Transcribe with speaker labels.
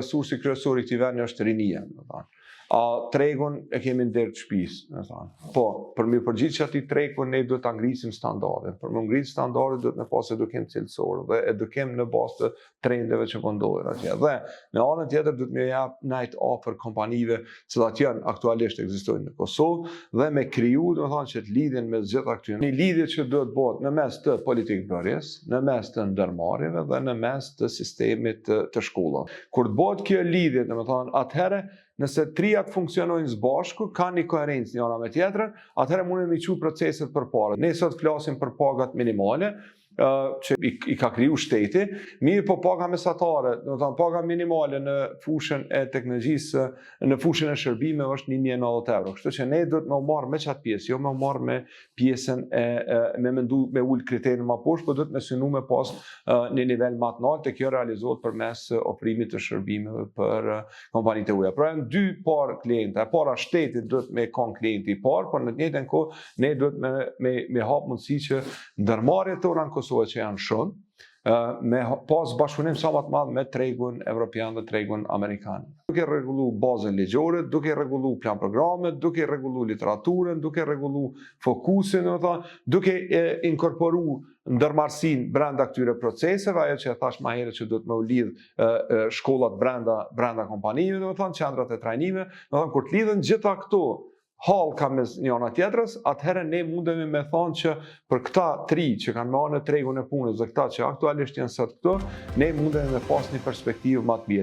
Speaker 1: resursi kryesor I këtij vendi është rinia, tregun e kemi ndër të shtëpisë, po, për mi përgjithë që atij tregun ne duhet ta ngrisim standardet. Për me ngrit standardet duhet me pas edukim cilësor dhe edukim në bazë të trendeve që po ndodhin atje. Dhe në anën tjetër duhet me jap najt ofër kompanive që janë aktualisht ekzistojnë në Kosovë dhe me kriju, domethënë që të lidhen me gjitha këtyre. Një lidhje që duhet bëhet në mes të politikë bërjes, në mes të ndërmarrjeve dhe në mes të sistemit të shkollave. Kur të bëhet kjo lidhje, domethënë atëherë nëse trijat funksionojnë së bashku, kanë një koherencë njëra me tjetrën, atëherë mundemi të çuj proceset përpara. Ne sot flasim për pagat minimale, që I ka kriju shteti, mirë po paga mesatare, domethënë paga minimale në fushën e teknologjisë, në fushën e shërbimeve është 1090 euro. Kështu që ne duhet me u marrë me çat pjesë, jo me u marrë me pjesën me mendu me ul kriterin më poshtë, por duhet me synu me pas në nivel më të lartë, kjo realizohet përmes ofrimit të shërbimeve për kompanitë e huaja. Pra janë dy parë klientë. E para shteti duhet me kon klienti I parë, por në të njëjtën kohë ne duhet me hap mundësi që ndërmarrjet tona në Kosovë që janë shumë, me pas bashkëpunim sa më të madh me tregun evropian dhe tregun amerikan. Duke rregullu bazën ligjore, duke rregullu plan programet, duke rregullu literaturën, duke rregullu fokusin, duke inkorporu ndërmarrësinë brenda këtyre proceseve, ajo që e thash më herët që duhet me u lidh shkollat brenda kompanive, qendrat e trajnimeve, kur të lidhen gjitha këto hall ka mes njëra tjetrës, atëherë ne mundemi me thonë që për këta tri që kanë marrë në tregun e punës dhe këta që aktualisht janë sot këto, ne mundemi me pas një perspektivë më të mirë.